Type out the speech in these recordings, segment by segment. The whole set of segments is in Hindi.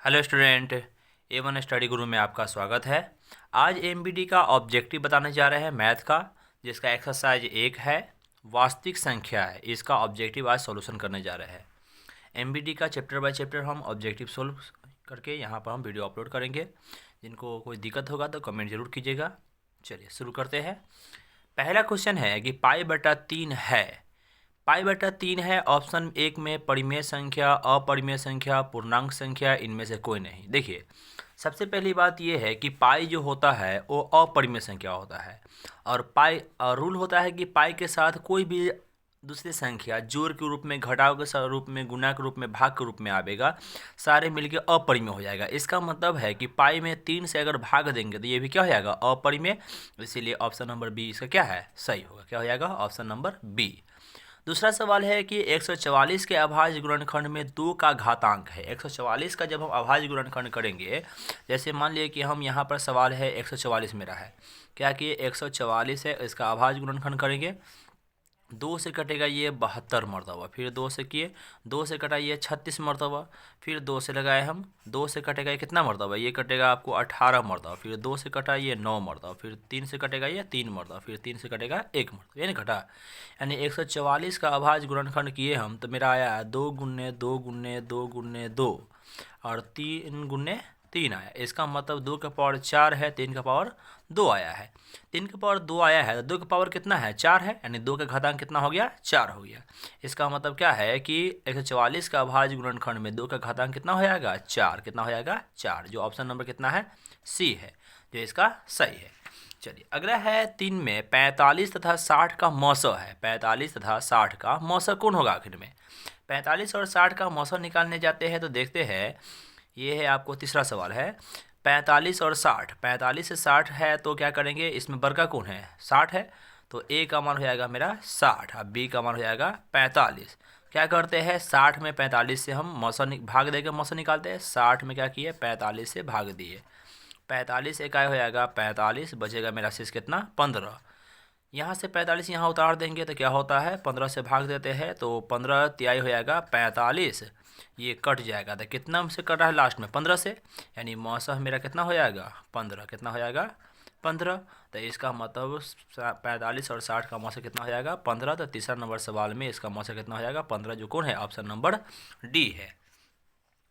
हेलो स्टूडेंट, A1 स्टडी गुरु में आपका स्वागत है। आज एमबीडी का ऑब्जेक्टिव बताने जा रहे हैं मैथ का, जिसका एक्सरसाइज 1 है, वास्तविक संख्या है। इसका ऑब्जेक्टिव आज सॉल्यूशन करने जा रहे हैं। एमबीडी का चैप्टर बाय चैप्टर हम ऑब्जेक्टिव सोल्व करके यहाँ पर हम वीडियो अपलोड करेंगे। जिनको कोई दिक्कत होगा तो कमेंट जरूर कीजिएगा। चलिए शुरू करते हैं। पहला क्वेश्चन है कि पाई/3 है। पाई/3 है। ऑप्शन 1 में परिमेय संख्या, अपरिमेय संख्या, पूर्णांक संख्या, इनमें से कोई नहीं। देखिए, सबसे पहली बात यह है कि पाई जो होता है वो अपरिमेय संख्या होता है, और पाई रूल होता है कि पाई के साथ कोई भी दूसरी संख्या जोड़ के रूप में, घटाव के रूप में, गुणा के रूप में, भाग के रूप में आवेगा, सारे मिलके अपरिमेय हो जाएगा। इसका मतलब है कि पाई में 3 से अगर भाग देंगे तो ये भी क्या हो जाएगा? अपरिमेय। इसीलिए ऑप्शन नंबर बी इसका क्या है? सही होगा। क्या हो जाएगा? Option number B. दूसरा सवाल है कि 144 के अभाज्य गुणनखंड में 2 का घातांक है। 144 का जब हम अभाज्य गुणनखंड करेंगे, जैसे मान लिए कि हम यहाँ पर सवाल है 144 मेरा है, क्या कि 144 है, इसका अभाज्य गुणनखंड करेंगे। 2 से कटेगा ये 72 मरतबा, फिर 2 से किए, 2 से कटा ये 36 मरतबा, फिर 2 से लगाए हम, 2 से कटेगा ये कितना मरतबा? ये कटेगा आपको 18 मरतबा, फिर 2 से कटा ये 9 मरतबा, फिर 3 से कटेगा ये 3 मरतबा, फिर 3 से कटेगा 1 मरतबा, ये नहीं कटा। यानी 144 का अभाज्य गुणनखंड किए हम तो मेरा आया 2 गुने 2 गुने 2 गुने 2 और 3 गुने 3 आया। इसका मतलब 2 का पावर 4 है, 3 का पावर 2 आया है। 3 का पावर 2 आया है तो 2 का पावर कितना है? 4 है, यानी 2 का घातांक कितना हो गया? 4 हो गया। इसका मतलब क्या है कि 144 का अभाज्य गुणनखंड में 2 का घातांक कितना हो जाएगा? 4। कितना हो जाएगा? 4, जो ऑप्शन नंबर कितना है? सी है, जो इसका सही है। चलिए अगला है 3 में 45 तथा 60 का मौसा है। 45 तथा 60 का मौसा कौन होगा आखिर में? 45 और 60 का मौसा निकालने जाते हैं तो देखते हैं, ये है आपको तीसरा सवाल है। 45 और 60, 45 से 60 है तो क्या करेंगे? इसमें बड़का कौन है? 60 है, तो ए का मान हो जाएगा मेरा 60 और बी का मान हो जाएगा 45। क्या करते हैं? 60 में 45 से हम मौसा भाग देकर मौसा निकालते हैं। 60 में क्या किए? 45 से भाग दिए। 45 इकाई हो जाएगा 45, बचेगा मेरा शेष कितना? 15। यहाँ से 45 यहाँ उतार देंगे तो क्या होता है? 15 से भाग देते हैं तो 15 तिहाई हो जाएगा 45। ये कट जाएगा तो कितना से कट रहा है लास्ट में? 15 से, यानी मौसा मेरा कितना हो जाएगा? 15। कितना हो जाएगा? 15। तो इसका मतलब 45 और 60 का मौसा कितना हो जाएगा? 15। तो तीसरा नंबर सवाल में इसका मौसा कितना हो जाएगा? 15, जो कौन है? ऑप्शन नंबर डी है।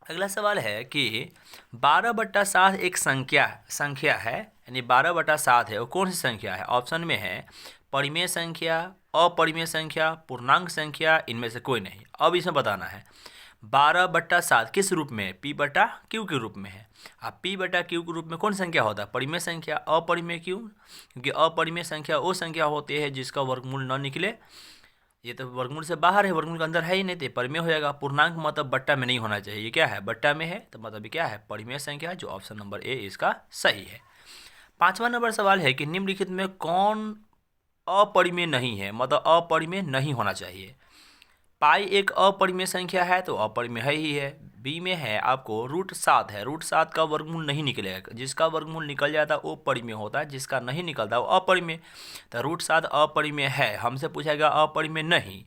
अगला सवाल है कि 12/7 एक संख्या है, यानी 12/7 है, वो कौन सी संख्या है? ऑप्शन में है परिमेय संख्या, अपरिमेय संख्या, पूर्णांक संख्या, इनमें से कोई नहीं। अब इसमें बताना है 12/7 किस रूप में? P/Q के रूप में है। अब P/Q के रूप में कौन संख्या होता है? परिमेय संख्या। अपरिमेय क्यों? क्योंकि अपरिमेय संख्या वो संख्या होती है जिसका वर्गमूल न निकले। ये तो वर्गमूल से बाहर है, वर्गमूल के अंदर है ही नहीं, तो परिमेय हो जाएगा। पूर्णांक मतलब बट्टा में नहीं होना चाहिए। ये क्या है? बट्टा में है, तो मतलब क्या है? परिमेय संख्या, जो ऑप्शन नंबर ए इसका सही है। 5वां नंबर सवाल है कि निम्नलिखित में कौन अपरिमेय नहीं है, मतलब अपरिमेय नहीं होना चाहिए। पाई एक अपरिमेय संख्या है तो अपरिमेय है ही है। बी में है आपको √7 है, √7 का वर्गमूल नहीं निकलेगा। जिसका वर्गमूल निकल जाता है वो परिमेय होता है, जिसका नहीं निकलता वो अपरिमेय। तो √7 अपरिमेय है, हमसे पूछेगा अपरिमेय नहीं।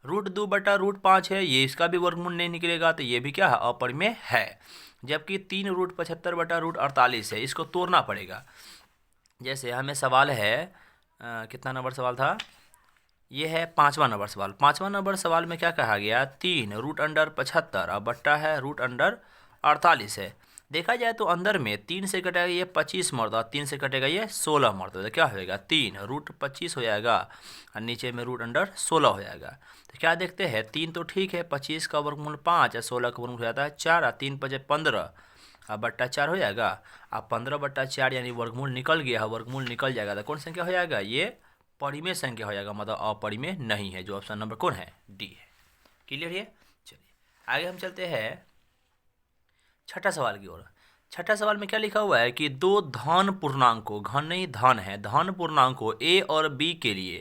√2/√5 है, ये इसका भी वर्गमूल नहीं निकलेगा, तो ये भी क्या है? अपरिमेय है। जबकि 3√75/√48 है, इसको तोड़ना पड़ेगा। जैसे हमें सवाल है कितना नंबर सवाल था? ये है 5वां नंबर सवाल। 5वां नंबर सवाल में क्या कहा गया? 3√75 और बट्टा है √48 है। देखा जाए तो अंदर में 3 से कटेगा ये 25 मरतबा, 3 से कटेगा ये 16 मरतबा, तो क्या होएगा? 3√25 हो जाएगा और नीचे में √16 हो जाएगा। तो क्या देखते हैं? 3 तो ठीक है, 25 का वर्गमूल 5 और 16 का वर्गमूल हो जाता है 4 और 3 5 15 अब बट्टा 4 हो जाएगा। अब 15/4 यानी वर्गमूल निकल गया, वर्गमूल निकल जाएगा तो कौन संख्या हो जाएगा? ये परिमेय संख्या हो जाएगा, मतलब अपरिमेय नहीं है, जो ऑप्शन नंबर कौन है? डी है। क्लियर है? चलिए आगे हम चलते हैं छठा सवाल की ओर। छठा सवाल में क्या लिखा हुआ है कि दो धन पूर्णांकों, घन नहीं धन है, धन पूर्णांकों ए और बी के लिए,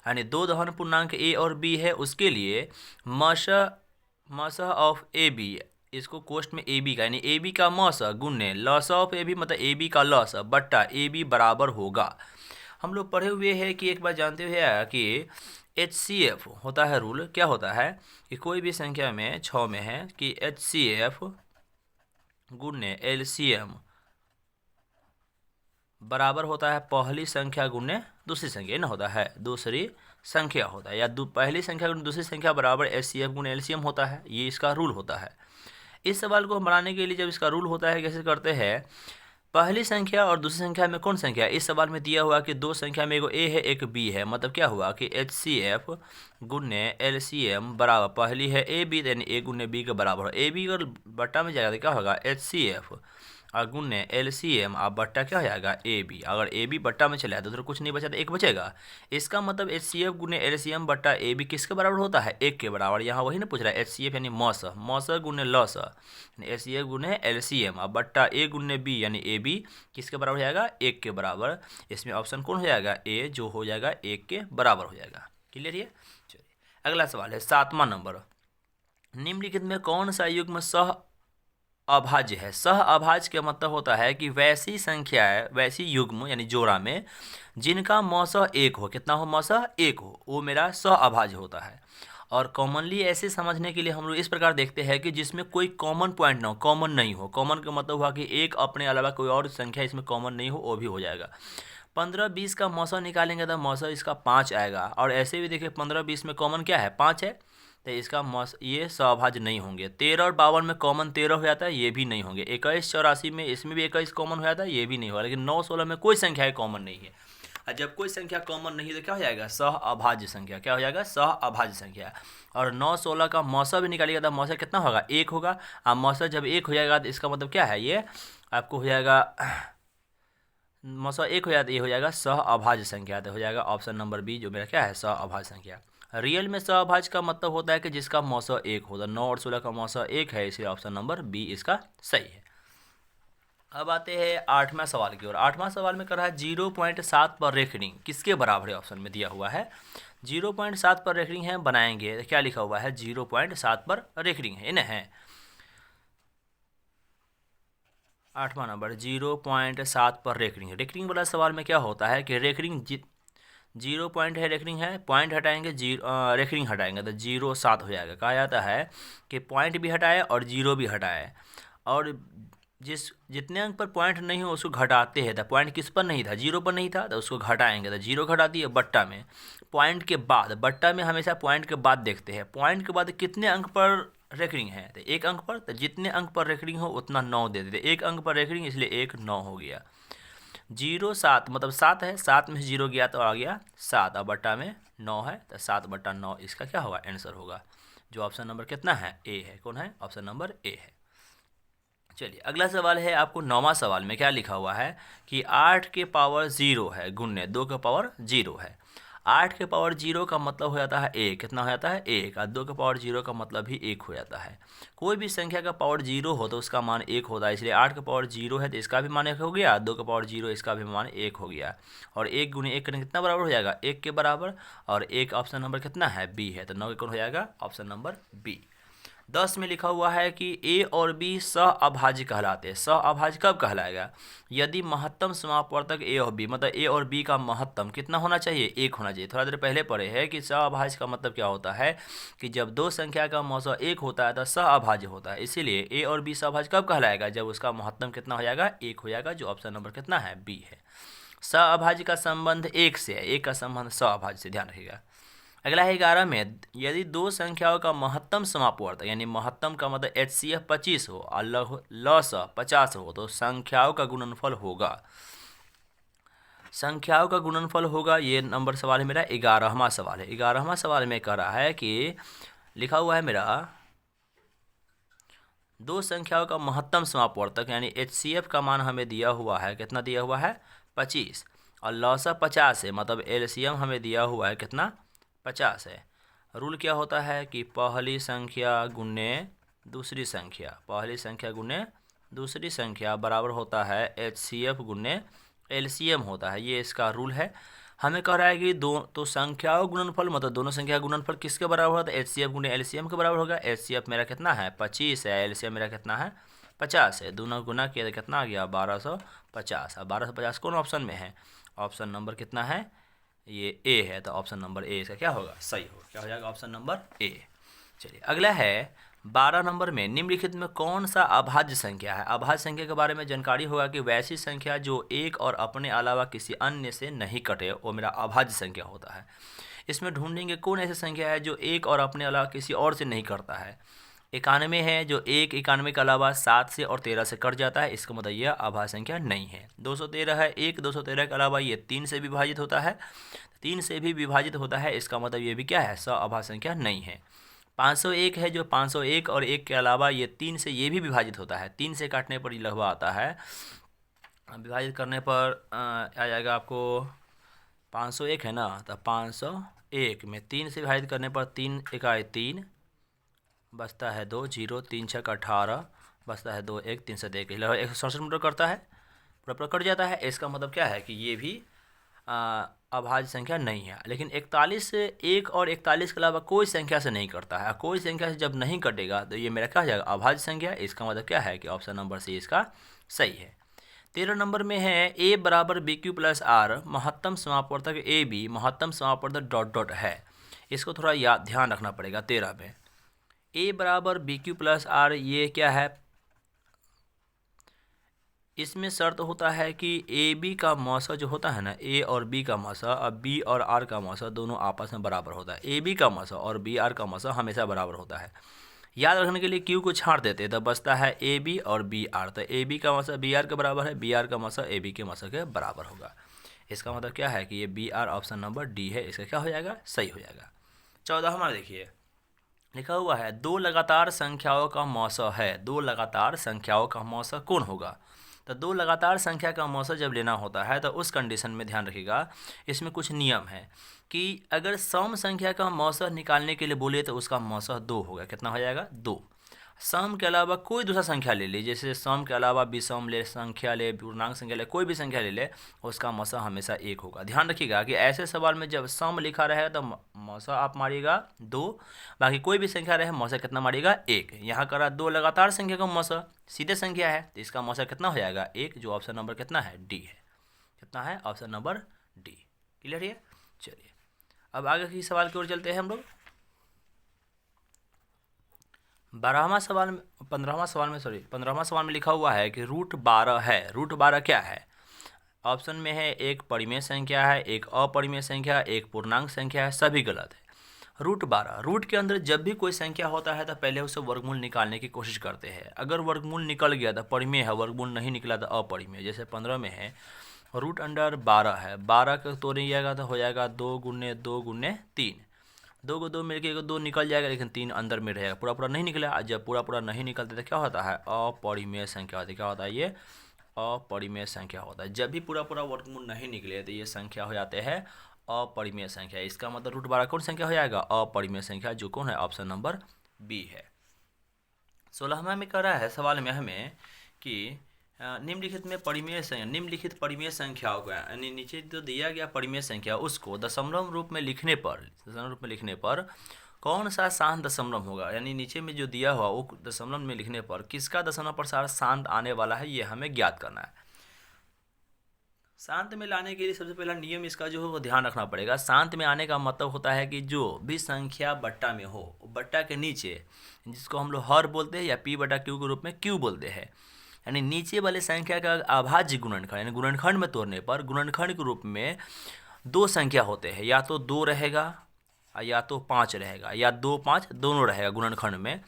यानी दो धन पूर्णांक ए और बी है, उसके लिए मसह ऑफ ए बी, इसको कोष्ट में ए बी का, यानी ए बी का मसह गुने लस ऑफ ए बी, मतलब ए बी का लस बट्टा ए बी बराबर होगा। हम लोग पढ़े हुए हैं कि एक बार जानते हुए कि HCF होता है रूल, क्या होता है कि कोई भी संख्या में 6 में है कि HCF गुने एलसीएम बराबर होता है पहली संख्या गुने दूसरी संख्या, ना होता है दूसरी संख्या होता है, या पहली संख्या गुने दूसरी संख्या बराबर एचसीएफ गुने एलसीएम होता है। ये इसका रूल होता है। इस सवाल को बनाने के लिए जब इसका रूल होता है कैसे करते हैं, पहली संख्या और दूसरी संख्या में कौन संख्या है। इस सवाल में दिया हुआ कि दो संख्या में एक ए है एक बी है, मतलब क्या हुआ कि एचसीएफ गुने एलसीएम बराबर पहली है ए बी, यानी ए गुने बी के बराबर हो। ए बी अगर बट्टा में जाएगा तो क्या होगा एचसीएफ और गुने एलसीएम अब बट्टा क्या हो जाएगा ए बी। अगर ए बी बट्टा में चला तो कुछ नहीं बचा तो एक बचेगा। इसका मतलब एचसीएफ गुने एलसीएम बट्टा ए बी किसके बराबर होता है, एक के बराबर। यहाँ वही ना पूछ रहा है एचसीएफ यानी मौस गुने लस, एचसीएफ गुने एलसीएम अब बट्टा ए गुने बी यानी ए बी किसके बराबर हो जाएगा, एक के बराबर। इसमें ऑप्शन कौन हो जाएगा, ए, जो हो जाएगा एक के बराबर हो जाएगा। क्लियर है। चलिए अगला सवाल है 7वां नंबर, निम्नलिखित में कौन सा युग्म सह अभाज्य है। सह अभाज्य का मतलब होता है कि वैसी संख्या है, वैसी युग्म यानी जोड़ा में जिनका मौसह एक हो, कितना हो, मौसह एक हो, वो मेरा सह अभाज्य होता है। और कॉमनली ऐसे समझने के लिए हम लोग इस प्रकार देखते हैं कि जिसमें कोई कॉमन पॉइंट ना हो, कॉमन नहीं हो। कॉमन का मतलब हुआ कि एक अपने अलावा कोई और संख्या इसमें कॉमन नहीं हो, वो भी हो जाएगा। 15-20 का मौसह निकालेंगे तो मौसह इसका 5 आएगा। और ऐसे भी देखिए 15-20 में कॉमन क्या है, 5 है, तो इसका ये सहभाज्य नहीं होंगे। 13 और 52 में कॉमन 13 हो जाता है, ये भी नहीं होंगे। 21-84 में इसमें भी 21 कॉमन हो जाता है, ये भी नहीं होगा। लेकिन 9-16 में कोई संख्या कॉमन नहीं है। और जब कोई संख्या कॉमन नहीं है तो क्या हो जाएगा, सह अभाज्य संख्या। क्या हो जाएगा, सह अभाज्य संख्या। और 9-16 का मौसम भी निकालिएगा तो मौसम कितना होगा, एक होगा। अब मौसम जब एक हो जाएगा तो इसका मतलब क्या है, ये आपको हो जाएगा मौसम एक हो जाता है, ये हो जाएगा सह अभाज्य संख्या। तो हो जाएगा ऑप्शन नंबर बी, जो मेरा क्या है, सह अभाज्य संख्या। रियल में सहभाज्य का मतलब होता है कि जिसका मौसम एक होता है। 9 और 16 का मौसम एक है, इसलिए ऑप्शन नंबर बी इसका सही है। अब आते हैं 8वां सवाल की ओर। 8वां सवाल में कर रहा है 0.7 पर रेखनी किसके बराबर है, ऑप्शन में दिया हुआ है 0.7 पर रेखनी है। बनाएंगे क्या लिखा हुआ है, 0.7 पर रेखनी है, इन्हें है 8वां नंबर 0.7 पर रेखनी है। रेखनी वाला सवाल में क्या होता है कि रेखनी 0 पॉइंट है, रेखनी है, पॉइंट हटाएंगे, रेखनी हटाएंगे तो 0.7 हो जाएगा। कहा जाता है कि पॉइंट भी हटाए और 0 भी हटाए, और जितने अंक पर पॉइंट नहीं हो उसको घटाते हैं। तो पॉइंट किस पर नहीं था, 0 पर नहीं था, तो उसको घटाएंगे तो 0 घटा दिए। बट्टा में पॉइंट के बाद, बट्टा में हमेशा पॉइंट के बाद देखते हैं, पॉइंट के बाद कितने अंक पर रेखनी है, तो एक अंक पर। तो जितने अंक पर रेखनी हो उतना 9 दे देते। एक अंक पर रेखनी, इसलिए 1 9 हो गया। 0.7 मतलब 7 है, 7 में से 0 गया तो आ गया 7, और बट्टा में 9 है तो 7/9 इसका क्या होगा, आंसर होगा, जो ऑप्शन नंबर कितना है, ए है। कौन है, ऑप्शन नंबर ए है। चलिए अगला सवाल है आपको 9वां सवाल में क्या लिखा हुआ है कि 8 के पावर 0 है गुने 2 के पावर 0 है। 8 के पावर 0 का मतलब हो जाता है 1, कितना हो जाता है 1, और 2 के पावर 0 का मतलब भी 1 हो जाता है। कोई भी संख्या का पावर 0 हो तो उसका मान 1 होता है, इसलिए 8 का पावर 0 है तो इसका भी मान 1 हो गया, 2 का पावर 0 इसका भी मान 1 हो गया। और 1 गुने 1 कितना बराबर हो जाएगा, 1 के बराबर। और 1 ऑप्शन नंबर कितना है, बी है, तो 9 कौन हो जाएगा, ऑप्शन नंबर बी। 10 में लिखा हुआ है कि ए और बी सह अभाज्य कहलाते हैं। सह अभाज्य कब कहलाएगा, यदि महत्तम समापवर्तक ए और बी, मतलब ए और बी का महत्तम कितना होना चाहिए, 1 होना चाहिए। थोड़ा देर पहले पढ़े हैं कि सह अभाज्य का मतलब क्या होता है कि जब दो संख्या का मौसम 1 होता है तो सह अभाज्य होता है। इसीलिए ए और बी सह अभाज्य कब कहलाएगा, जब उसका महत्तम कितना हो जाएगा, 1 हो जाएगा, जो ऑप्शन नंबर कितना है, बी है। सह अभाज्य का संबंध 1 से है, 1 का संबंध सह अभाज्य से, ध्यान रखिएगा। अगला है 11 में, यदि दो संख्याओं का महत्तम समापवर्तक, यानी महत्तम का मतलब HCF 25 हो और लसह 50 हो तो संख्याओं का गुणनफल होगा। संख्याओं का गुणनफल होगा, ये नंबर सवाल है मेरा 11वां सवाल है। 11वां सवाल में कह रहा है कि लिखा हुआ है मेरा दो संख्याओं का महत्तम समापवर्तक यानी HCF का मान हमें दिया हुआ है, कितना दिया हुआ है, 25, और लसह 50 है, मतलब LCM हमें दिया हुआ है कितना, 50 है। रूल क्या होता है कि पहली संख्या गुने दूसरी संख्या, पहली संख्या गुने दूसरी संख्या बराबर होता है HCF गुने LCM होता है, ये इसका रूल है। हमें कह रहा है कि तो संख्याओं गुणनफल मतलब दोनों संख्या गुणनफल किसके बराबर होता है, HCF गुने LCM के बराबर होगा। HCF मेरा कितना है, 25 है, LCM मेरा कितना है, 50 है। दोनों गुना किया तो कितना आ गया, 1250। अब 1250 कौन ऑप्शन में है, ऑप्शन नंबर कितना है, ये ए है, तो ऑप्शन नंबर ए इसका क्या होगा, सही होगा। क्या हो जाएगा, ऑप्शन नंबर ए। चलिए अगला है 12 नंबर में निम्नलिखित में कौन सा अभाज्य संख्या है। अभाज्य संख्या के बारे में जानकारी होगा कि वैसी संख्या जो एक और अपने अलावा किसी अन्य से नहीं कटे वो मेरा अभाज्य संख्या होता है। इसमें ढूंढेंगे कौन ऐसी संख्या है जो एक और अपने अलावा किसी और से नहीं करता है। 91 है जो 91 के अलावा 7 से और 13 से कट जाता है, इसका मतलब यह अभाज्य संख्या नहीं है। 213 है 213 के अलावा ये 3 से विभाजित होता है, 3 से भी विभाजित होता है, इसका मतलब ये भी क्या है, अभाज्य संख्या नहीं है। 501 है जो 501 और 1 के अलावा ये 3 से ये भी विभाजित होता है, 3 से काटने पर ये लगभग आता है, विभाजित करने पर आ जाएगा आपको 501 है ना, तो 501 में 3 से विभाजित करने पर 3 इकाई 3 बचता है 2, 0 3 6 18 बचता है 2 1 3 7 1 लगभग 167 मीटर करता है, पूरा कट जाता है। इसका मतलब क्या है कि ये भी अभाज्य संख्या नहीं है। लेकिन 41 से 1 और 41 के अलावा कोई संख्या से नहीं करता है, कोई संख्या से जब नहीं कटेगा तो ये मेरा क्या हो जाएगा, अभाज्य संख्या। इसका मतलब क्या है कि ऑप्शन नंबर सी इसका सही है। 13 नंबर में है ए बराबर बी क्यू प्लस आर, महत्तम समापवर्तक ए बी महत्तम समापवर्तक डॉट डॉट है। इसको थोड़ा याद ध्यान रखना पड़ेगा। 13 में ए बराबर बी क्यू प्लस आर, ये क्या है, इसमें शर्त होता है कि ए बी का मौसा जो होता है ना, ए और बी का मौसा, अब बी और आर का मौसा दोनों आपस में बराबर होता है। ए बी का मौसा और बी आर का मौसा हमेशा बराबर होता है। याद रखने के लिए क्यू को छाड़ देते तो बचता है ए बी और बी आर, तो ए बी का मौसा बी आर के बराबर है, बी आर का मौसा ए बी के मौसा के बराबर होगा। इसका मतलब क्या है कि ये B or option number D है, इसका क्या हो जाएगा, सही हो जाएगा। 14 हमारा देखिए लिखा हुआ है दो लगातार संख्याओं का मौसा है, दो लगातार संख्याओं का मौसा कौन होगा। तो दो लगातार संख्या का मौसा जब लेना होता है तो उस कंडीशन में ध्यान रखिएगा, इसमें कुछ नियम है कि अगर सम संख्या का मौसा निकालने के लिए बोले तो उसका मौसा 2 होगा। कितना हो जाएगा, 2। सम के अलावा कोई दूसरा संख्या ले ली, जैसे सम के अलावा विषम ले, संख्या ले, पूर्णांक संख्या ले, कोई भी संख्या ले ले, उसका मौसा हमेशा 1 होगा। ध्यान रखिएगा कि ऐसे सवाल में जब सम लिखा रहे तो मौसा आप मारिएगा 2, बाकी कोई भी संख्या रहे मौसा कितना मारिएगा, 1। यहाँ करा दो लगातार संख्या का मौसा सीधे संख्या है तो इसका मौसा कितना हो जाएगा, 1, जो ऑप्शन नंबर कितना है, डी है। कितना है, ऑप्शन नंबर डी। क्लियर है। चलिए अब आगे की सवाल की ओर चलते हैं हम लोग। 15वां सवाल में लिखा हुआ है कि रूट 12 है। रूट 12 क्या है, ऑप्शन में है एक परिमेय संख्या है, एक अपरिमेय संख्या, एक पूर्णांक संख्या है, सभी गलत है। रूट 12, रूट के अंदर जब भी कोई संख्या होता है तो पहले उसे वर्गमूल निकालने की कोशिश करते हैं। अगर वर्गमूल निकल गया तो परिमेय है, वर्गमूल नहीं निकला तो अपरिमेय। जैसे 15 में है रूट अंडर 12 है, 12 का तोड़िएगा तो हो जाएगा 2 गुने 2 गुने 3, 2 को 2 मिलकर 2 निकल जाएगा, लेकिन 3 अंदर में रहेगा, पूरा नहीं निकला। जब पूरा नहीं निकलता तो क्या होता है, अपरिमेय संख्या होती है। क्या होता है, ये अपरिमेय संख्या होता है। जब भी पूरा वर्गमूल नहीं निकले तो ये संख्या हो जाते हैं अपरिमेय संख्या। इसका मतलब रूट 12 कौन संख्या हो जाएगा, अपरिमेय संख्या, जो कौन है, ऑप्शन नंबर बी है। 16वां में कह रहा है सवाल में हमें कि निम्नलिखित परिमेय संख्याओं को, यानी नीचे जो दिया गया परिमेय संख्या उसको दशमलव रूप में लिखने पर कौन सा शांत दशमलव होगा। यानी नीचे में जो दिया हुआ वो दशमलव में लिखने पर किसका दशमलव प्रसार शांत आने वाला है, ये हमें ज्ञात करना है। शांत में लाने के लिए सबसे पहला नियम इसका जो है वो ध्यान रखना पड़ेगा। शांत में आने का मतलब होता है कि जो भी संख्या बट्टा में हो, बट्टा के नीचे, जिसको हम लोग हर बोलते हैं या पी बटा क्यू के रूप में क्यू बोलते हैं, यानी नीचे वाले संख्या का अभाज्य गुणनखंड, यानी गुणनखंड में तोड़ने पर गुणनखंड के रूप में 2 संख्या होते हैं, या तो 2 रहेगा या तो 5 रहेगा, या 2 5 दोनों रहेगा गुणनखंड में,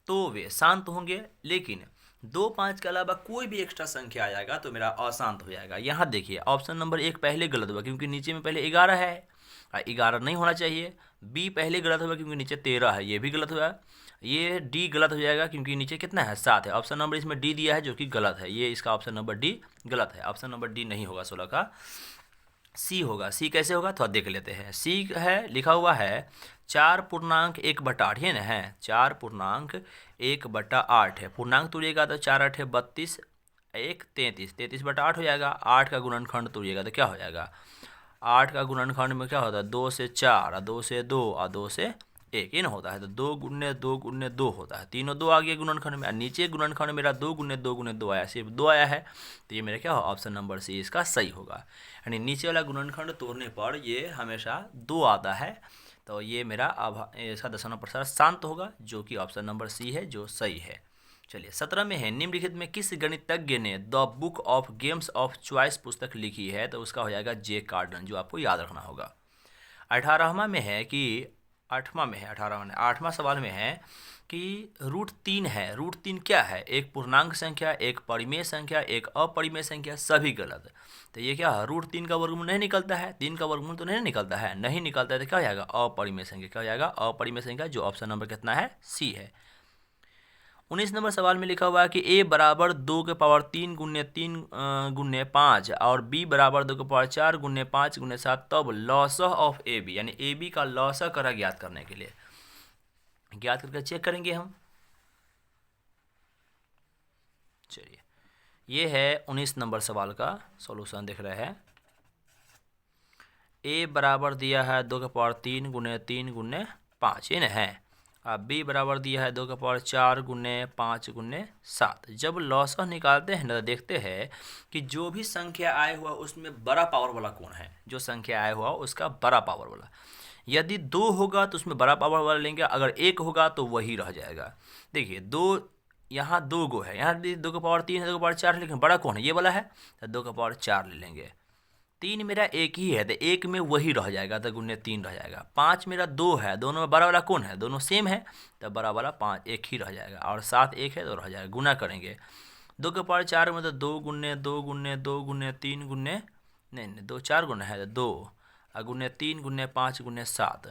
तो वे शांत होंगे। लेकिन 2 5 के अलावा कोई भी एक्स्ट्रा संख्या आ जाएगा तो मेरा अशांत हो जाएगा। यहाँ देखिए ऑप्शन नंबर 1 पहले गलत हुआ क्योंकि नीचे में पहले 11 है, 11 नहीं होना चाहिए। बी पहले गलत हुआ क्योंकि नीचे 13 है, ये भी गलत हुआ। ये डी गलत हो जाएगा क्योंकि नीचे कितना है, 7 है। ऑप्शन नंबर इसमें डी दिया है जो कि गलत है, ये इसका ऑप्शन नंबर डी गलत है। ऑप्शन नंबर डी नहीं होगा 16 का, सी होगा। सी कैसे होगा थोड़ा देख लेते हैं। सी है लिखा हुआ है 4.1/8, ये ना है 4.1/8 है। पूर्णांक तोड़िएगा तो 4 8 32, 1 33, 33/8 हो जाएगा। 8 का गुणनखंड तोड़िएगा तो क्या हो जाएगा, 8 का गुणनखंड में क्या होता है, 2 से 4 और 2 से 2 और 2 से 1, ये ना होता है। तो 2 गुने 2 गुने 2 होता है, तीनों 2 आ गए गुणनखंड में। नीचे गुणनखंड मेरा 2 गुने 2 गुने 2 आया, सिर्फ 2 आया है, तो ये मेरा क्या हो, ऑप्शन नंबर सी इसका सही होगा। यानी नीचे वाला गुणनखंड तोड़ने पर ये हमेशा 2 आता है, तो ये मेरा इसका दशमलव प्रसार शांत होगा, जो कि ऑप्शन नंबर सी है, जो सही है। चलिए 17 में है, निम्नलिखित में किस गणितज्ञ ने the book of games of choice पुस्तक लिखी है? तो उसका हो जाएगा जे कार्डन, जो आपको याद रखना होगा। 18वां में है कि 8वां में है, 8वां सवाल में है कि √3 है। √3 क्या है? एक पूर्णांक संख्या, एक परिमेय संख्या, एक अपरिमेय संख्या, सभी गलत। तो ये क्या है? √3 का वर्गमूल नहीं निकलता है, 3 का वर्गमूल तो नहीं निकलता है, नहीं निकलता है तो क्या हो जाएगा? अपरिमेय संख्या। क्या हो जाएगा? अपरिमेय संख्या, जो ऑप्शन नंबर कितना है? सी है। 19 नंबर सवाल में लिखा हुआ है कि a बराबर 2 के पावर 3 गुण्य 3 गुण्य 5 और b बराबर 2 के पावर 4 गुण्य 5 गुण्य 7, तब लॉसह ऑफ ए बी, यानी ए बी का लॉसह करा ज्ञात करने के लिए, ज्ञात करके चेक करेंगे हम। चलिए ये है 19 नंबर सवाल का सॉल्यूशन, देख रहे हैं। a बराबर दिया है 2 के पावर 3 गुण्य 3 गुण्य 5, ये ना है। अब b बराबर दिया है 2 के पावर 4 गुण्य 5 गुण्य 7। जब लॉसह निकालते हैं ना, तो देखते हैं कि जो भी संख्या आए हुआ उसमें बड़ा पावर वाला कौन है। जो संख्या आए हुआ उसका बड़ा पावर वाला, यदि 2 होगा तो उसमें बड़ा पावर वाला लेंगे, अगर 1 होगा तो वही रह जाएगा। देखिए 2, यहाँ 2 गो है, यहाँ 2 के पावर 3 है, 2 के पावर 4 है, लेकिन बड़ा कौन है? ये वाला है, तो 2 के पावर 4 ले लेंगे। 3 मेरा 1 ही है, तो 1 में वही रह जाएगा, तो गुण्य 3 रह जाएगा। 5 मेरा 2 है, दोनों में बड़ा वाला कौन है? दोनों सेम है, तो बड़ा वाला 5 1 ही रह जाएगा, और 7 1 है तो रह जाएगा। गुना करेंगे 2 के पावर 4 में, तो 2 गुण्य 2 गुण्य 2 गुण्य 3 गुण्य, नहीं 2 4 गुना है, तो 2 और गुण्य 3 गुण्य 5 गुण्य 7,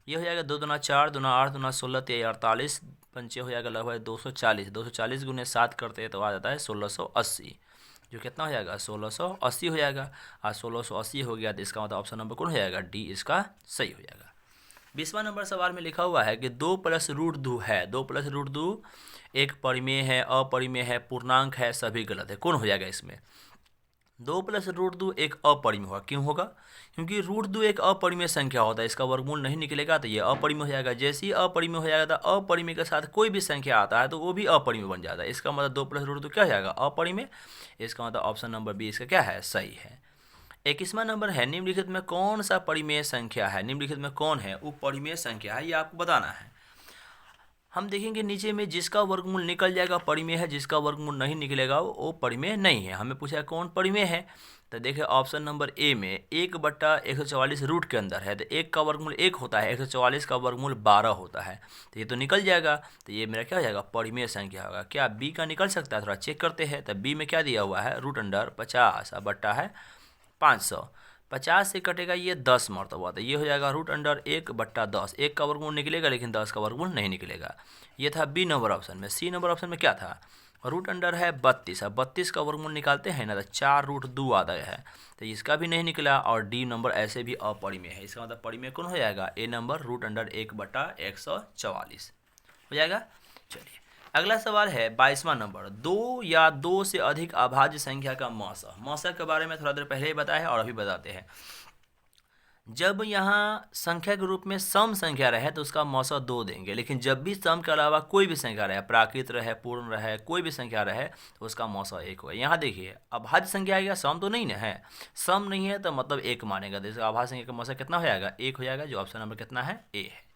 ये हो जाएगा 2 दूना 4 दूना 8 दूना 16 ते 48, पंचे हो जाएगा लगभग 240। 240 गुने 7 करते हैं तो आ जाता है 1680, जो कितना हो जाएगा? 1680 हो जाएगा। और 1680 हो गया तो इसका मतलब ऑप्शन नंबर कौन हो जाएगा? डी इसका सही हो जाएगा। 20वां नंबर सवाल में लिखा हुआ है कि 2 + √2 है। 2 + √2 एक परिमेय है, अपरिमेय है, पूर्णांक है, सभी गलत है। कौन हो जाएगा इसमें? 2 + √2 एक अपरिमेय होगा। क्यों होगा? क्योंकि √2 एक अपरिमेय संख्या होता है, इसका वर्गमूल नहीं निकलेगा तो ये अपरिमेय हो जाएगा। जैसे ही अपरिमेय हो जाएगा तो अपरिमेय के साथ कोई भी संख्या आता है तो वो भी अपरिमेय बन जाता है। इसका मतलब 2 + √2 क्या हो जाएगा? अपरिमेय। इसका मतलब ऑप्शन नंबर बी इसका क्या है? सही है। 21वां नंबर है, निम्नलिखित में कौन सा परिमेय संख्या है? निम्नलिखित में कौन है वो परिमेय संख्या है, ये आपको बताना है। हम देखेंगे नीचे में जिसका वर्गमूल निकल जाएगा परिमेय है, जिसका वर्गमूल नहीं निकलेगा वो परिमेय नहीं है। हमें पूछा है कौन परिमेय है, तो देखिए ऑप्शन नंबर ए में 1/144 रूट के अंदर है, तो 1 का वर्गमूल 1 होता है, 144 का वर्गमूल 12 होता है, तो ये तो निकल जाएगा। तो ये मेरा क्या हो जाएगा? परिमेय संख्या होगा। क्या बी का निकल सकता है? थोड़ा चेक करते हैं। तो बी में क्या दिया हुआ है? √50 और बट्टा है 500। 50 से कटेगा ये 10 मरतबा, तो ये हो जाएगा √1/10। 1 का वर्गमूल निकलेगा लेकिन 10 का वर्गमूल नहीं निकलेगा। ये था बी नंबर ऑप्शन में। सी नंबर ऑप्शन में क्या था? √है 32, अब 32 का वर्गमूल निकालते हैं ना तो 4√2 आता है, तो इसका भी नहीं निकला। और डी नंबर ऐसे भी अपरिमेय है, इसका मतलब परिमेय कौन हो जाएगा? ए नंबर √1/144 हो जाएगा। चलिए अगला सवाल है 22वां नंबर, 2 या 2 से अधिक अभाज्य संख्या का मौसा। मौसा के बारे में थोड़ा देर पहले ही बताया है और अभी बताते हैं। जब यहाँ संख्या के रूप में सम संख्या रहे तो उसका मौसा 2 देंगे, लेकिन जब भी सम के अलावा कोई भी संख्या रहे, प्राकृत रहे, पूर्ण रहे, कोई भी संख्या रहे, तो उसका मौसा 1 होगा। यहाँ देखिए अभाज्य संख्या आ गया, सम तो नहीं ना है, सम नहीं है तो मतलब 1 मानेगा, तो इसका अभाज्य संख्या का मौसा कितना हो जाएगा? 1 हो जाएगा, जो ऑप्शन नंबर कितना है? ए है।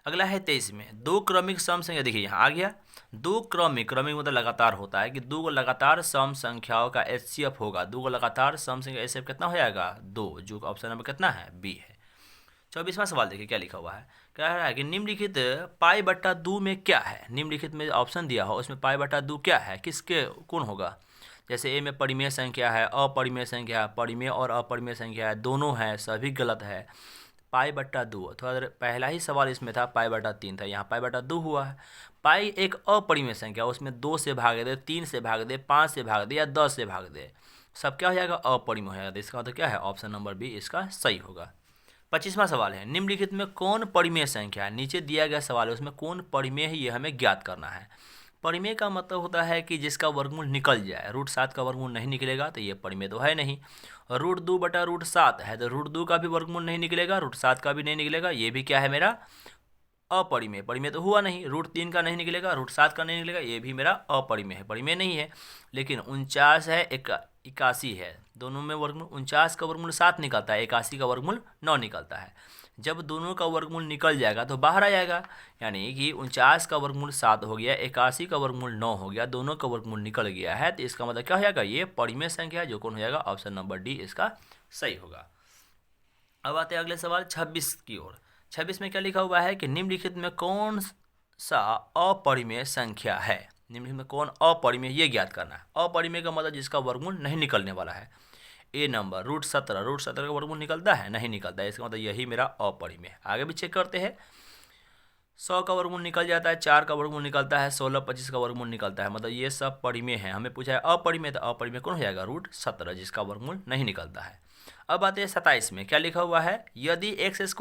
अगला है 23 में, 2 क्रमिक सम संख्या। देखिए यहाँ आ गया 2 क्रमिक मतलब लगातार होता है कि 2 लगातार सम संख्याओं का HCF होगा। 2 लगातार सम संख्या HCF कितना हो जाएगा? 2, जो ऑप्शन नंबर कितना है? बी है। 24वां सवाल देखिए क्या लिखा हुआ है। कह रहा है कि निम्नलिखित π/2 में क्या है? निम्नलिखित में ऑप्शन दिया हो उसमें π/2 क्या है, किसके कौन होगा? जैसे ए में परिमेय संख्या है, अपरिमेय संख्या है, परिमेय और अपरिमेय संख्या है, दोनों है, सभी गलत है। π/2 थोड़ा देर पहला ही सवाल इसमें था π/3 था, यहाँ π/2 हुआ है। पाई एक अपरिमेय संख्या, उसमें 2 से भाग दे, 3 से भाग दे, 5 से भाग दे या 10 से भाग दे, सब क्या हो जाएगा? अपरिमेय हो जाएगा। तो इसका मतलब क्या है? ऑप्शन नंबर बी इसका सही होगा। 25वां सवाल है, निम्नलिखित में कौन परिमेय संख्या है? नीचे दिया गया सवाल है उसमें कौन परिमेय है ये हमें ज्ञात करना है। परिमेय का मतलब होता है कि जिसका वर्गमूल निकल जाए। √7 का वर्गमूल नहीं निकलेगा तो ये परिमेय तो है नहीं। √2/√7 है तो √2 का भी वर्गमूल नहीं निकलेगा, √7 का भी नहीं निकलेगा, ये भी क्या है मेरा? अपरिमेय। परिमेय तो हुआ नहीं। √3 का नहीं निकलेगा, √7 का नहीं निकलेगा, ये भी मेरा अपरिमेय है, परिमेय नहीं है। लेकिन 49 है, 81 है, दोनों में वर्गमूल 49 का वर्गमूल 7 निकलता है, 81 का वर्गमूल 9 निकलता है। जब दोनों का वर्गमूल निकल जाएगा तो बाहर आ जाएगा, यानी कि 49 का वर्गमूल 7 हो गया, 81 का वर्गमूल 9 हो गया, दोनों का वर्गमूल निकल गया है, तो इसका मतलब क्या हो जाएगा, ये परिमेय संख्या है, जो कौन हो जाएगा, ऑप्शन नंबर डी इसका सही होगा। अब आते हैं अगले सवाल 26 की ओर। 26 में क्या लिखा हुआ है कि निम्नलिखित में कौन सा अपरिमेय संख्या है, निम्नलिखित में कौन अपरिमेय, ये ज्ञात करना है। अपरिमेय का मतलब जिसका वर्गमूल नहीं निकलने वाला है। ए नंबर √17 का वर्गमूल निकलता है, नहीं निकलता है, इसका मतलब यही मेरा अपरिमेय। आगे भी चेक करते हैं। 100 का वर्गमूल निकल जाता है, 4 का वर्गमूल निकलता है, 16, 25 का वर्गमूल निकलता है, मतलब ये सब परिमेय है। हमें पूछा है अपरिमेय, तो अपरिमेय कौन हो जाएगा, √17 जिसका वर्गमूल नहीं निकलता है। अब आते हैं 27 में, क्या लिखा हुआ है, यदि x² -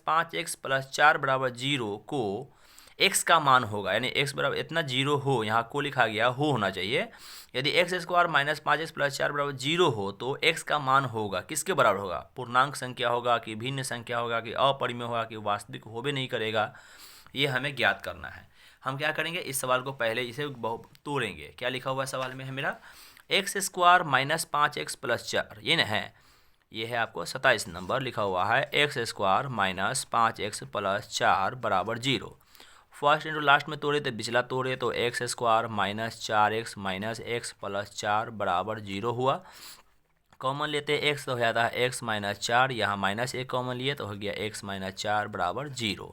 5x + 4 = 0 को x का मान होगा, यानी x बराबर इतना 0 हो, यहाँ को लिखा गया हो होना चाहिए। यदि x² - 5x + 4 = 0 हो तो x का मान होगा, किसके बराबर होगा, पूर्णांक संख्या होगा कि भिन्न संख्या होगा कि अपरिमेय होगा कि वास्तविक होबे नहीं करेगा, ये हमें ज्ञात करना है। हम क्या करेंगे, इस सवाल को पहले इसे तोड़ेंगे। क्या लिखा हुआ सवाल में है मेरा, x² - 5x + 4, ये ना है, ये है आपको 27 नंबर लिखा हुआ है, x² - 5x + 4 = 0। First into last में तोड़े तो पिछला तोड़े तो x² - 4x - x + 4 = 0 हुआ। कॉमन लेते x तो हो जाता है x - 4, यहाँ -1 कॉमन लिए तो हो गया x - 4 = 0।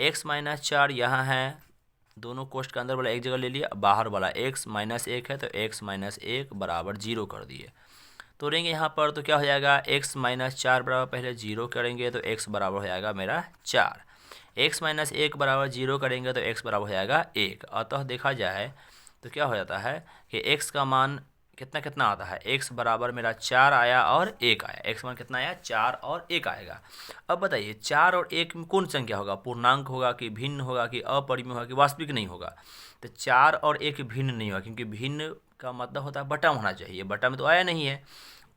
x - 4 यहाँ है, दोनों कोष्ठ के अंदर वाला एक जगह ले लिया, बाहर वाला x - 1 है तो x - 1 = 0 कर दिए। तोड़ेंगे यहाँ पर तो क्या हो जाएगा, x - 4 बराबर, पहले 0 करेंगे तो x बराबर हो जाएगा मेरा 4, x - 1 बराबर 0 करेंगे तो x बराबर हो जाएगा 1। अतः देखा जाए तो क्या हो जाता है कि x का मान कितना कितना आता है, x बराबर मेरा 4 आया और 1 आया, x मान कितना आया, 4 और 1 आएगा। अब बताइए 4 और 1 में कौन संख्या होगा, पूर्णांक होगा कि भिन्न होगा कि अपरिमेय होगा कि वास्तविक नहीं होगा, तो 4 और 1 भिन्न नहीं होगा, क्योंकि भिन्न का मतलब होता है बटा होना चाहिए, बटा में तो आया नहीं है।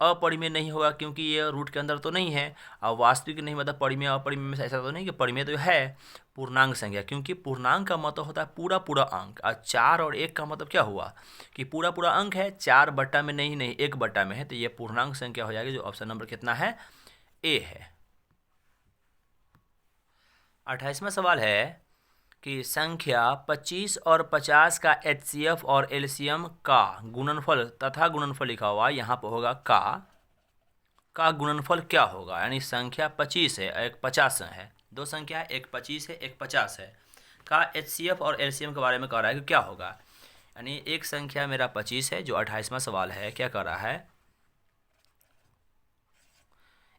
अपरिमेय नहीं होगा क्योंकि ये रूट के अंदर तो नहीं है, और वास्तविक नहीं मतलब परिमेय अपरिमेय में ऐसा तो नहीं कि परिमेय तो है पूर्णांक संख्या, क्योंकि पूर्णांक का मतलब होता है पूरा पूरा अंक, और 4 और 1 का मतलब क्या हुआ कि पूरा पूरा अंक है, 4 बटा में नहीं 1 बटा में है, तो ये पूर्णांक संख्या हो जाएगी, जो ऑप्शन नंबर कितना है, ए है। 28वां सवाल है कि संख्या 25 और 50 का HCF और LCM का गुणनफल तथा गुणनफल लिखा हुआ, यहाँ पर होगा का गुणनफल क्या होगा, यानी संख्या 25 है एक 50 है, दो संख्या एक 25 है एक 50 है, का HCF और LCM के बारे में कह रहा है कि क्या होगा। यानी एक संख्या मेरा 25 है, जो 28वां सवाल है, क्या कर रहा है,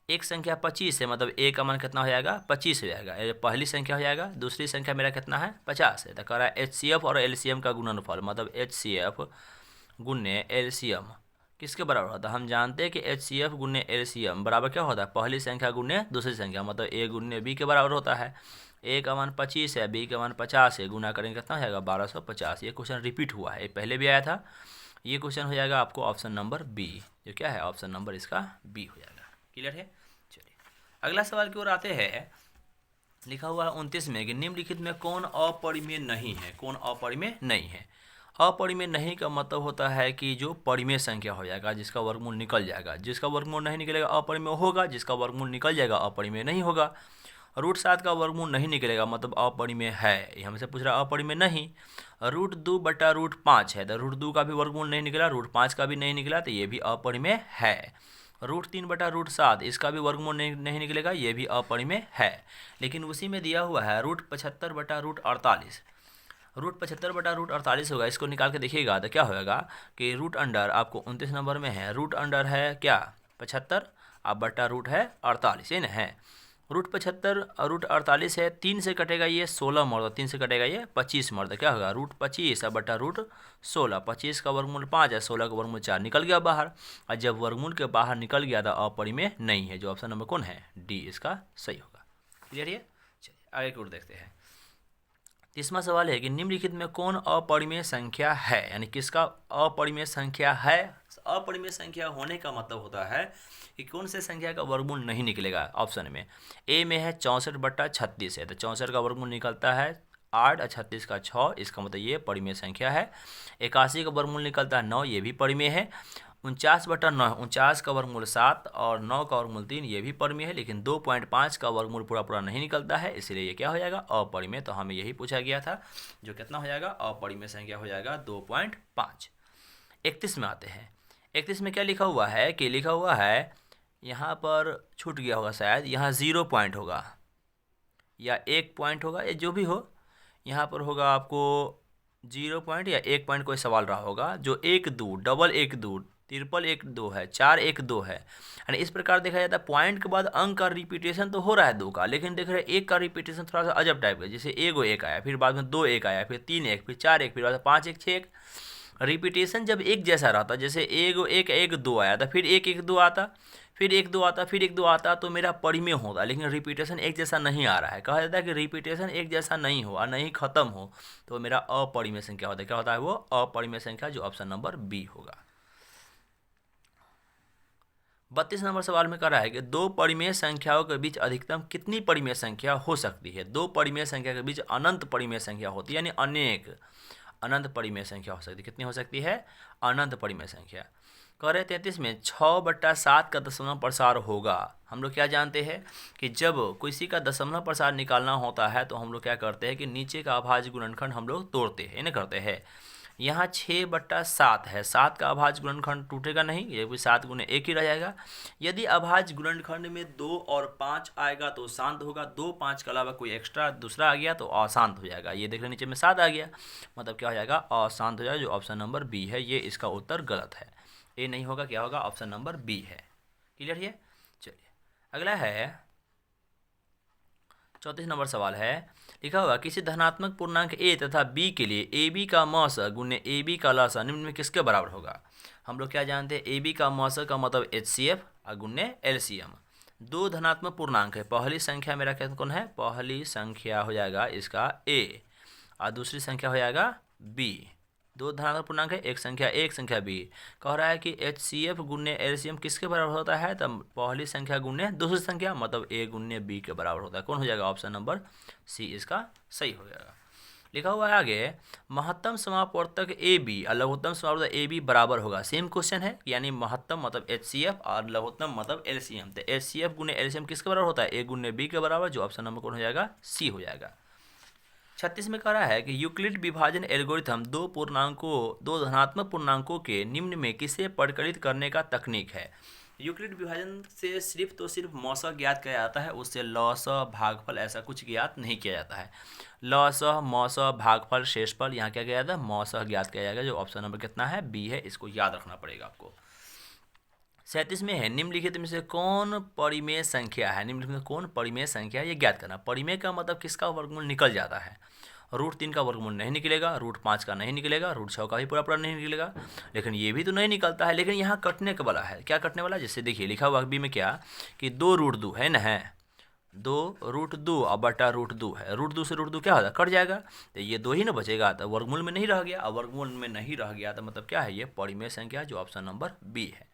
एक संख्या 25 है, मतलब ए का मान कितना हो जाएगा, 25 हो जाएगा, ये पहली संख्या हो जाएगा। दूसरी संख्या मेरा कितना है, 50 है, तो कह रहा है HCF और LCM का गुणनफल, मतलब HCF गुने LCM किसके बराबर होता है। हम जानते हैं कि HCF गुने LCM बराबर क्या होता है, पहली संख्या गुने दूसरी संख्या, मतलब A गुने B के बराबर होता है। A का मान 25 है, B का मान 50 है, गुना करेंगे कितना हो जाएगा, 1250। ये क्वेश्चन रिपीट हुआ है, ये पहले भी आया था। ये क्वेश्चन हो जाएगा आपको ऑप्शन नंबर बी, जो क्या है, ऑप्शन नंबर इसका बी हो जाएगा। क्लियर है। चलिए अगला सवाल की ओर आते हैं। लिखा हुआ है 29 में कि निम्नलिखित में कौन अपरिमेय नहीं है, कौन अपरिमेय नहीं है। अपरिमेय नहीं का मतलब होता है कि जो परिमेय संख्या हो जाएगा, जिसका वर्गमूल निकल जाएगा, जिसका वर्गमूल नहीं निकलेगा अपरिमेय होगा, जिसका वर्गमूल निकल जाएगा अपरिमेय नहीं होगा। √7 का वर्गमूल नहीं निकलेगा मतलब अपरिमेय है, ये हमसे पूछ रहा है अपरिमेय नहीं। √2 बटा √5 है, तो √2 का भी वर्गमूल नहीं निकला, √5 का भी नहीं निकला, तो ये भी अपरिमेय है। √3 बटा √7 इसका भी वर्गमूल नहीं निकलेगा, ये भी अपरिमेय है। लेकिन उसी में दिया हुआ है √75 बटा √48, √75 बटा √48 होगा, इसको निकाल के देखिएगा तो क्या होगा कि रूट अंडर आपको 29 नंबर में है, रूट अंडर है क्या 75, अब बटा रूट है 48, ये ना है। √75 और √48 है, 3 से कटेगा ये 16 मर्द, 3 से कटेगा ये 25 मर्द, क्या होगा √25 अब बटा √16, 25 का वर्गमूल 5 है, 16 का वर्गमूल 4 निकल गया बाहर, और जब वर्गमूल के बाहर निकल गया था अपरिमेय नहीं है, जो ऑप्शन नंबर कौन है, डी इसका सही होगा। क्लियर है। चलिए आगे की ओर देखते हैं। 30वां सवाल है कि निम्नलिखित में कौन अपरिमेय संख्या है, यानी किसका अपरिमेय संख्या है। अपरिमेय संख्या होने का मतलब होता है कि कौन से संख्या का वर्गमूल नहीं निकलेगा। ऑप्शन में ए में है 64 बटा 36 है, तो 64 का वर्गमूल निकलता है 8 और 36 का 6, इसका मतलब ये परिमेय संख्या है। 81 का वर्गमूल निकलता है 9, ये भी परिमेय है। 49/9, 49 का वर्गमूल 7 और 9 का वर्गमूल 3, ये भी परिमेय है, लेकिन 2.5 का वर्गमूल पूरा पूरा नहीं निकलता है, इसलिए ये क्या हो जाएगा, अपरिमेय। तो हमें यही पूछा गया था, जो कितना हो जाएगा, अपरिमेय संख्या हो जाएगा 2.5। 31 में आते हैं। 31 में क्या लिखा हुआ है कि लिखा हुआ है, यहाँ पर छूट गया होगा शायद, यहाँ 0 पॉइंट होगा या 1 पॉइंट होगा, या जो भी हो, यहाँ पर होगा आपको 0 पॉइंट या 1 पॉइंट कोई सवाल रहा होगा। जो 1 2 डबल 1 2 ट्रिपल 1 2 है, 4 1 2 है, यानी इस प्रकार देखा जाता है। पॉइंट के बाद अंक का रिपीटेशन तो हो रहा है 2 का, लेकिन देख रहे हैं 1 का रिपीटेशन थोड़ा सा अजब टाइप का, जैसे 1 आया, फिर बाद में 2 1 आया, फिर 3 1, फिर 4 1, फिर बाद में 5 1 6 1। रिपीटेशन जब एक जैसा रहता, जैसे 1 1 1 2 आया था, फिर 1 1 2 आता, फिर 1 2 आता, फिर 1 2 आता, तो मेरा परिमेय होता। लेकिन रिपीटेशन एक जैसा नहीं आ रहा है, कहा जाता है कि रिपीटेशन एक जैसा नहीं हो और नहीं खत्म हो, तो मेरा अपरिमेय संख्या होता है। क्या होता है वो? अपरिमेय संख्या, जो ऑप्शन नंबर बी होगा। 32 नंबर सवाल में कह रहा है कि दो परिमेय संख्याओं के बीच अधिकतम कितनी परिमेय संख्या हो सकती है। दो परिमेय संख्या के बीच अनंत परिमेय संख्या होती है, यानी अनेक अनंत परिमेय संख्या हो सकती है। कितनी हो सकती है? अनंत परिमेय संख्या। कह रहे 33 में 6/7 का दशमलव प्रसार होगा। हम लोग क्या जानते हैं कि जब किसी का दशमलव प्रसार निकालना होता है तो हम लोग क्या करते हैं कि नीचे का अभाज्य गुणनखंड हम लोग तोड़ते हैं, ना करते हैं। यहाँ 6/7 है, 7 का अभाज्य गुणनखंड टूटेगा नहीं, ये भी 7 गुणे 1 ही रह जाएगा। यदि अभाज्य गुणनखंड में 2 और 5 आएगा तो शांत होगा, 2 5 के अलावा कोई एक्स्ट्रा दूसरा आ गया तो अशांत हो जाएगा। ये देख रहे नीचे में 7 आ गया, मतलब क्या हो जाएगा? अशांत हो जाएगा, जो ऑप्शन नंबर बी है। ये इसका उत्तर गलत है, ये नहीं होगा, क्या होगा? ऑप्शन नंबर बी है। क्लियर है? चलिए अगला है 34 नंबर सवाल है। लिखा हुआ किसी धनात्मक पूर्णांक a तथा b के लिए ab का मौस गुणे ab का लसा निम्न में किसके बराबर होगा। हम लोग क्या जानते हैं? ab का मौस का मतलब HCF और गुणे LCM। दो धनात्मक पूर्णांक है, पहली संख्या मेरा क्या कौन है? पहली संख्या हो जाएगा इसका a और दूसरी संख्या हो जाएगा b। दो धनात्मक पूर्णांक है, एक संख्या a एक संख्या b। कह रहा है कि HCF गुणे LCM किसके बराबर होता है? तब पहली संख्या गुणे दूसरी संख्या, मतलब a गुणे b के बराबर होता है। कौन हो जाएगा? ऑप्शन नंबर सी इसका सही हो जाएगा। लिखा हुआ है आगे, महत्तम समापवर्तक AB और लघुत्तम समापवर्तक AB बराबर होगा। सेम क्वेश्चन है, यानी महत्तम मतलब HCF और लघुत्तम मतलब LCM। तो HCF गुणे LCM किसके बराबर होता है? a गुणे b के बराबर, जो ऑप्शन नंबर कौन हो जाएगा? सी हो जाएगा। 36 में कह रहा है कि यूक्लिड विभाजन एल्गोरिथम दो धनात्मक पूर्णांकों के निम्न में किसे परिकलित करने का तकनीक है। यूक्लिड विभाजन से सिर्फ मौसा ज्ञात किया जाता है, उससे लौसा भागफल ऐसा कुछ ज्ञात नहीं किया जाता है। लौसा मौसा भागफल शेषफल, यहाँ क्या किया जाता है? मौसा ज्ञात किया जाएगा, जो ऑप्शन नंबर कितना है? बी है। इसको याद रखना पड़ेगा आपको। 37 में है, निम्नलिखित में से कौन परिमेय संख्या है? निम्नलिखित में कौन परिमेय संख्या है, ये ज्ञात करना। परिमेय का मतलब किसका वर्गमूल निकल जाता है? √3 का वर्गमूल नहीं निकलेगा, √5 का नहीं निकलेगा, √6 का भी पूरा पूरा नहीं निकलेगा, लेकिन ये भी तो नहीं निकलता है। लेकिन यहाँ कटने का वाला है। क्या कटने वाला? जैसे देखिए लिखा हुआ बी में क्या कि 2√2 है ना, है 2√2 और बटा √2 है। √2 से √2 क्या होता है? कट जाएगा, तो ये 2 ही ना बचेगा, तो वर्गमूल में नहीं रह गया। और वर्गमूल में नहीं रह गया तो मतलब क्या है? ये परिमेय संख्या, जो ऑप्शन नंबर बी है।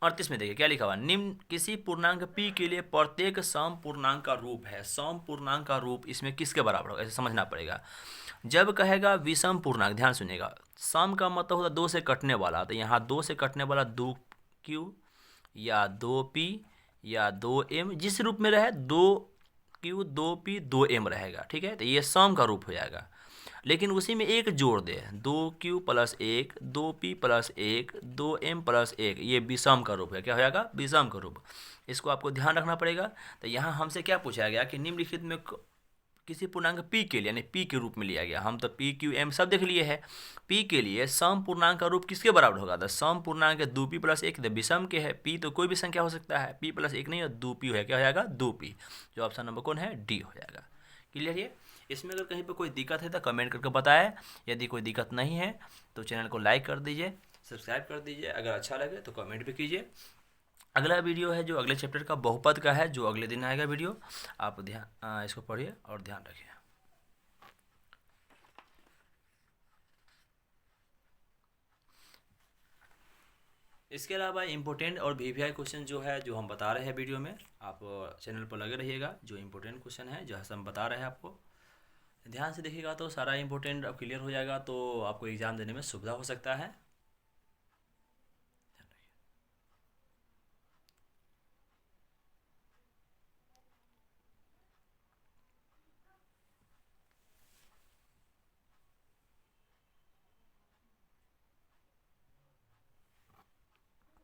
38 में देखिए क्या लिखा हुआ, निम्न किसी पूर्णांक p के लिए प्रत्येक सम पूर्णांक का रूप है। सम पूर्णांक का रूप इसमें किसके बराबर होगा, ऐसे समझना पड़ेगा। जब कहेगा विषम पूर्णांक, ध्यान सुनिएगा, सम का मतलब होता है 2 से कटने वाला, तो यहाँ 2 से कटने वाला 2q या 2p या 2m, जिस रूप में रहे 2q 2p 2m रहेगा, ठीक है। तो ये सम का रूप हो जाएगा, लेकिन उसी में एक जोड़ दे, 2q + 1 2p + 1 2m + 1, ये विषम का रूप है। क्या हो जाएगा? विषम का रूप। इसको आपको ध्यान रखना पड़ेगा। तो यहाँ हमसे क्या पूछा गया कि निम्नलिखित में किसी पूर्णांक p के लिए, यानी p के रूप में लिया गया। हम तो p q m सब देख लिए है। p के लिए सम पूर्णांक का रूप किसके बराबर होगा? तो सम पूर्णांक 2p + 1 विषम के है। p तो कोई भी संख्या हो सकता है, p + 1 नहीं, 2p है। क्या हो जाएगा? 2p, जो ऑप्शन नंबर कौन है? डी हो जाएगा। क्लियर है? इसमें अगर कहीं पर कोई दिक्कत है तो कमेंट करके बताएं। यदि कोई दिक्कत नहीं है तो चैनल को लाइक कर दीजिए, सब्सक्राइब कर दीजिए। अगर अच्छा लगे तो कमेंट भी कीजिए। अगला वीडियो है जो अगले चैप्टर का बहुपद का है, जो अगले दिन आएगा वीडियो। आप ध्यान इसको पढ़िए और ध्यान रखिए। इसके अलावा इम्पोर्टेंट और वीवीआई क्वेश्चन जो है, जो हम बता रहे हैं वीडियो में, आप चैनल पर लगे रहिएगा। जो इम्पोर्टेंट क्वेश्चन है जो हम बता रहे हैं, आपको ध्यान से देखिएगा तो सारा इंपॉर्टेंट अब क्लियर हो जाएगा, तो आपको एग्ज़ाम देने में सुविधा हो सकता है।